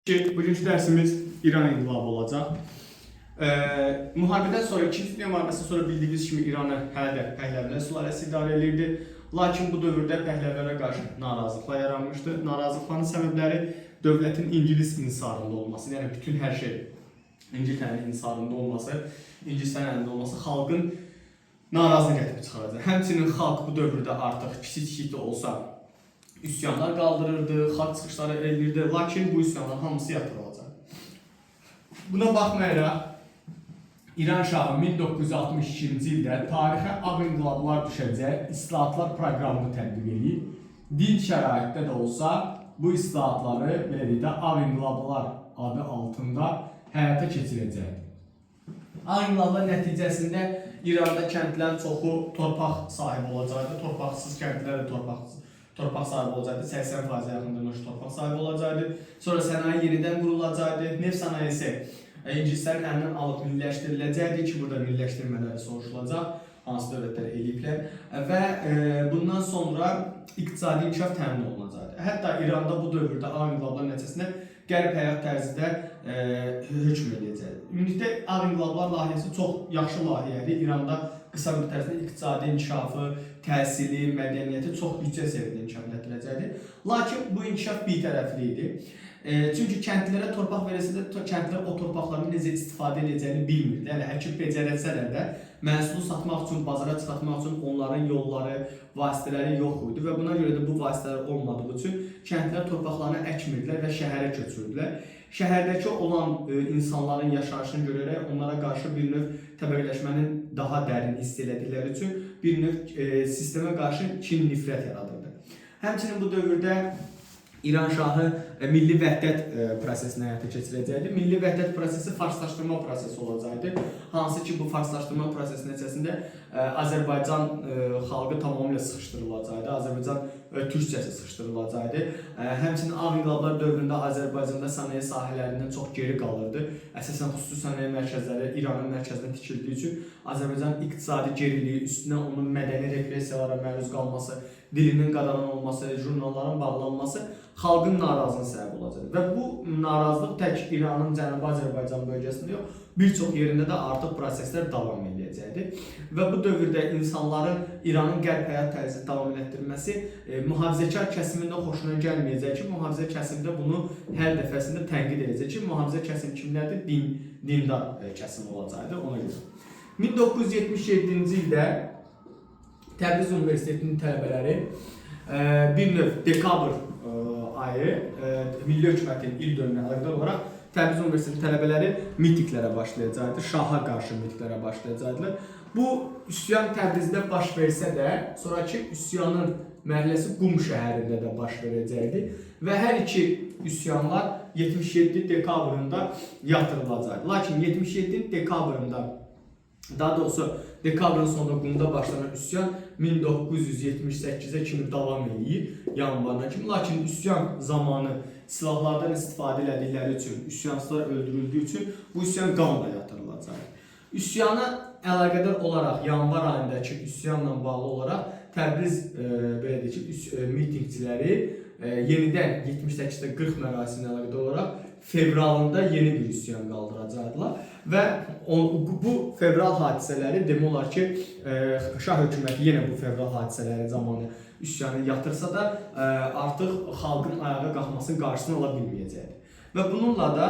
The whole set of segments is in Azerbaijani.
Bugünkü dərsimiz İran inqilabı olacaq. Müharibədən sonra, 2-ci Dünya müharibəsindən sonra bildiyiniz kimi İranı hələ də Pəhləvilər sülaləsi idarə edirdi. Lakin bu dövrdə Pəhləvlərə qarşı narazılıqlar yaranmışdı. Narazılıqların səbəbləri dövlətin İngilis insarında olması, yəni bütün hər şey İngiltənin insarında olması, İngilislərin əlində olması xalqın narazılıq gətirib çıxaracaq. Həmçinin xalq bu dövrdə artıq kiçik-kiçik də olsa üsyanlar qaldırırdı, xalq çıxışları edirdi, lakin bu üsyanların hamısı yatırılacaq. Buna baxmayaraq, İran şahı 1962-ci ildə tarixə ağ inqilablar düşəcək islahatlar proqramını tətbiq edib, din şəraitdə də olsa bu islahatları belə deyək də ağ inqilablar adı altında həyata keçirəcəkdir. Ağ inqilablar nəticəsində İranda kəndlərin çoxu torpaq sahibi olacaqdı, torpaqsız kəndlər də torpaq sahibi olacaqdı, 80% yaxındır torpaq sahibi olacaqdı. Sonra sənaye yenidən qurulacaqdı, neft sənayesi İngilislərin əlindən alıb milliləşdiriləcəkdi ki, burada milliləşdirmələri soruşulacaq, hansı dövlətlər eləyiblər və bundan sonra iqtisadi inkişaf təmin olunacaqdı. Hətta İranda bu dövrdə ağ inqilablar nəticəsində qərb həyat tərzi də hökm edəcəkdir. Ümumilikdə ağ inqilablar layihəsi çox yaxşı layihədir. İranda qısa müddət ərzində iqtisadi inkişafı, təhsili, mədəniyyəti çox yüksək səviyyədə inkişaf etdirəcəkdir. Lakin bu inkişaf bitərəfli idi. Çünki kəndlilərə torpaq verilsə də kəndlilər o torpaqlarını necə istifadə edəcəyini bilmirdi. Yəni əkib becərəsələr də məhsulu satmaq üçün, bazara çıxartmaq üçün onların yolları, vasitələri yox idi və buna görə də bu vasitələr olmadığı üçün kəndlilər torpaqlarını əkmirdilər və şəhərə köçürdülər. Şəhərdəki olan insanların yaşayışını görərək onlara qarşı bir növ təbəqələşmənin daha dərin hiss elədikləri üçün bir növ sistemə qarşı kin, nifrət yaradırdı. Həmçinin bu dövrdə İran şahı milli vəhdət prosesini həyata keçirəcəkdi. Milli vəhdət prosesi farslaşdırma prosesi olacaqdı. Hansı ki, bu farslaşdırma prosesi nəticəsində Azərbaycan xalqı tamamilə sıxışdırılacaqdı. Azərbaycan türkçəsi sıxışdırılacaqdı. Həmçinin ağ inqilablar dövründə Azərbaycanda sənaye sahələrindən çox geri qalırdı. Əsasən xüsusi sənaye mərkəzləri İranın mərkəzində tikildiyi üçün Azərbaycan iqtisadi geriliyi, üstünə onun mədəni repressiyalara məruz qalması, dilinin qadağan olması, jurnalların bağlanması xalqın narazılığına səbəb olacaq. Və bu narazılıq tək İranın Cənubi Azərbaycan bölgəsində yox, bir çox yerində də artıq proseslər davam edəcəkdir. Və bu dövrdə insanların İranın qərb həyat tərzi davam etdirməsi mühafizəkar kəsimin də xoşuna gəlməyəcək ki, mühafizə kəsim də bunu hər dəfəsində tənqid edəcək ki, mühafizə kəsim kimlərdir? Dindar kəsim olacaqdır ona görə. 1977-ci ildə Təbriz Universitetinin tələbələri bir növ dekabr ayı Milli Hökumətin il dönümünə əlaqədar olaraq Təbriz Universitetinin tələbələri mitinglərə başlayacaqdı, şaha qarşı mitinglərə başlayacaqdılar. Bu üsyan Təbrizdə baş versə də, sonraki üsyanın mərhələsi Qum şəhərində də baş verəcəkdi və hər iki üsyanlar 77 dekabrında yatırılacaqdı. Lakin 77 dekabrında, daha doğrusu dekabrın sonunda Qumda başlanan üsyan 1978-ə kimi davam edir, yanvarına kimi. Lakin üsyan zamanı silahlardan istifadə edildikləri üçün, üsyansızlar öldürüldüyü üçün bu üsyan qanla yatırılacaq. Üsyana əlaqədar olaraq yanvar ayındakı üsyanla bağlı olaraq Təbriz belə deyək ki, mitingçiləri yenidən 78-də 40 mərasiminə əlaqədar olaraq fevralında yeni bir üsyan qaldıracaqdılar və bu fevral hadisələri demək olar ki, şah hökuməti yenə bu fevral hadisələri zamanı üsyanı yatırsa da artıq xalqın ayağa qalxmasının qarşısını ala bilməyəcəkdir. Və bununla da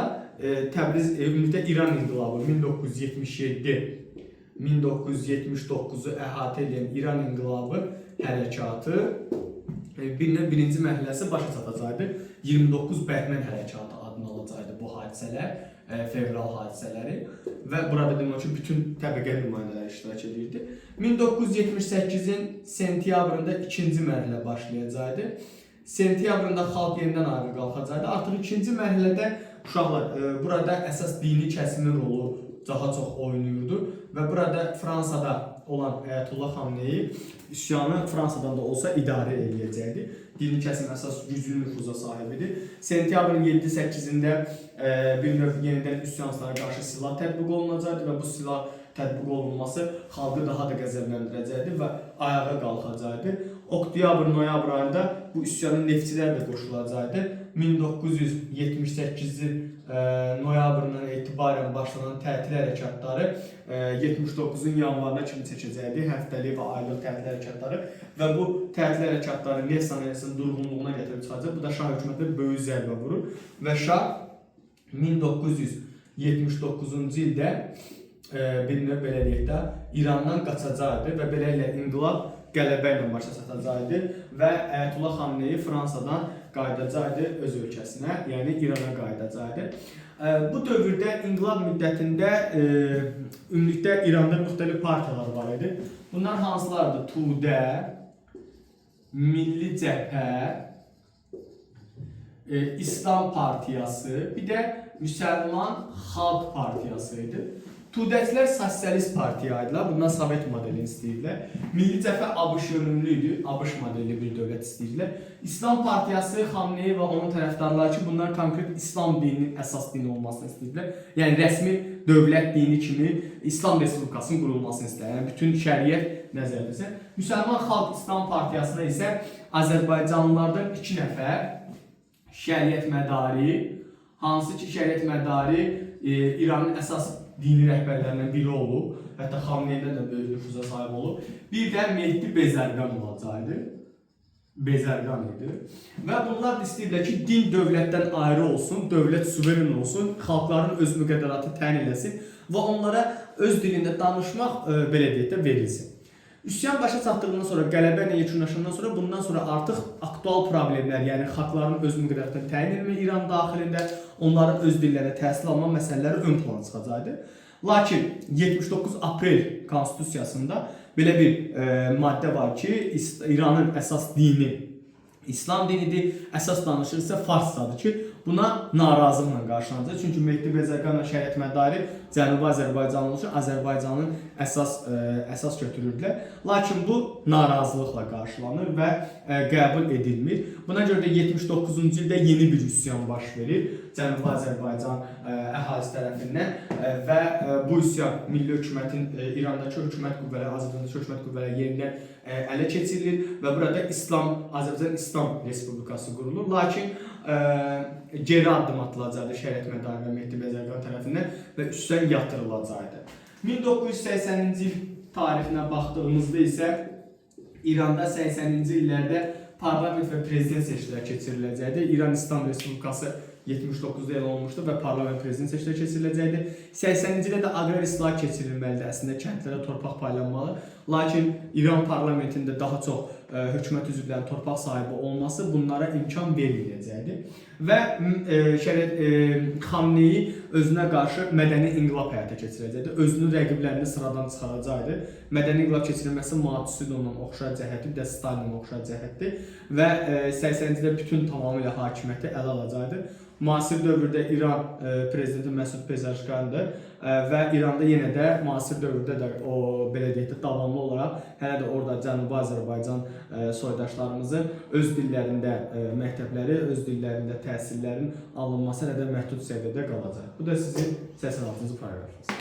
Təbriz, ümumiyyətlə İran inqilabı 1977-1979-u əhatə edən İran inqilabı hərəkatı birinci mərhələsi başa çatacaqdı. 29 Bəhmən hərəkatı adını alacaqdı bu hadisələr, fevral hadisələri və burada demək ki, bütün təbəqə nümayəndələri iştirak edirdi. 1978-in sentyabrında ikinci mərhələ başlayacaqdı. Sentyabrında xalq yenidən ayağa qalxacaqdı. Artıq ikinci mərhələdə uşaqlar, burada əsas dini kəsimin rolu daha çox oynayırdı və burada Fransada olan Əyətullah Xamneyi üsyanı Fransadan da olsa idarə edəcəkdi. Dini kəsim əsas güclü nüfuza sahibidir. Sentyabrın 7-8-də bir növ yenidən üsyanslara qarşı silah tətbiq olunacaqdı və bu silah tətbiq olunması xalqı daha da qəzəbləndirəcəkdi və ayağa qalxacaqdı. Oktyabr, noyabr ayında bu üsyanın neftçilər də qoşulacaqdı. 1978-ci noyabrından etibarən başlanan tətil hərəkatları 79-un yanvarına kimi çəkəcəkdi, həftəlik və aylıq tətil hərəkatları və bu tətil hərəkatları neft sənayesinin durğunluğuna gətirib çıxacaq. Bu da Şah hökumətinə böyük zərbə vurur və Şah 1979-cu ildə bir növ belə deyək də İrandan qaçacaqdı və beləliklə inqilab qələbə ilə başa çatacaqdı və Əyətullah Xamneyi Fransadan qayıdacaqdı öz ölkəsinə, yəni İrana qayıdacaqdı. Bu dövrdə inqilab müddətində ümumilikdə İranda müxtəlif partiyalar var idi. Bunlar hansılardır? Tudə, Milli Cəbhə, İslam Partiyası, bir də Müsəlman Xalq Partiyası idi. Tudəcilər sosialist partiyaydılar, bundan Sovet modelini istəyirdilər. Milli Cəbhə ABŞ yönümlü idi, ABŞ modelli bir dövlət istəyirdilər. İslam Partiyası, Xamneyi və onun tərəfdarları ki, bunlar konkret İslam dininin əsas dini olmasını istəyirdilər. Yəni rəsmi dövlət dini kimi İslam Respublikasının qurulmasını istəyirlər. Yəni bütün şəriət nəzərdəsə. Müsəlman Xalq İslam Partiyasına isə Azərbaycanlılardan 2 nəfər şəriət mədari, hansı ki şəriət mədari İranın əsas dini rəhbərlərindən biri olub, hətta Xamneydən də böyük nüfuza sahib olub. Bir də Mehdi Bezərqan olacaqdı. Bezərqan idi. Və bunlar da istəyirlər ki, din dövlətdən ayrı olsun, dövlət suveren olsun, xalqların öz müqəddəratı təyin eləsin və onlara öz dilində danışmaq belə deyək də verilsin. Üsyan başa çatdığından sonra, qələbə ilə yekunlaşandan sonra bundan sonra artıq aktual problemlər, yəni xalqların öz müqəddəratını təyin etmə İran daxilində, onların öz dillərində təhsil alma məsələləri ön plana çıxacaqdı. Lakin 79 aprel konstitusiyasında belə bir maddə var ki, İranın əsas dini İslam dinidir, əsas danışırsa Farscadır ki, buna narazılıqla qarşılanacaq. Çünki Mehdi Bezərqanla şəriət mədari Cənubi Azərbaycanlı üçün Azərbaycanın əsas götürürdülər. Lakin bu narazılıqla qarşılanır və qəbul edilmir. Buna görə də 79-cu ildə yeni bir üsyan baş verir Cənubi Azərbaycan əhalisi tərəfindən və bu üsyan milli hökumətin, İrandakı hökumət qüvvələri, Azərbaycandakı hökumət qüvvələri yenidən ələ keçirilir və burada Azərbaycan İslam Respublikası qurulur. Lakin geri addım atılacaqdı şəriət mədari və Mehdi Bezərqan tərəfindən və üsyan yatırılacaqdı. 1980-ci il tarixinə baxdığımızda isə İranda 80-ci illərdə parlament və prezident seçkiləri keçiriləcəkdi. İran İslam Respublikası 79-da elan olmuşdu və parlament prezident seçkiləri keçiriləcəkdi. 80-ci ildə də aqrar islah keçirilməlidir. Əslində kəndlərə torpaq paylanmalı. Lakin İran parlamentində daha çox hökumət üzvlərinin torpaq sahibi olması bunlara imkan verməyəcəkdi. Və Xamneyi özünə qarşı mədəni inqilab həyata keçirəcəkdi. Özünün rəqiblərini sıradan çıxaracaqdı. Mədəni inqilab keçirilməsi Maoçu ondan oxşar cəhətdir, bir də Stalinin oxşar cəhətdir və 80-ci ildə bütün tamamilə hakimiyyəti ələ alacaqdı. Müasir dövrdə İran prezidenti Məsud Pezeşkandır və İranda yenə də müasir dövrdə də o belə deyək də davamlı olaraq hələ də orada Cənubi Azərbaycan soydaşlarımızın öz dillərində məktəbləri, öz dillərində təhsillərin alınması hələ də məhdud səviyyədə qalacaq. Bu da sizin 86-cı proqramınız.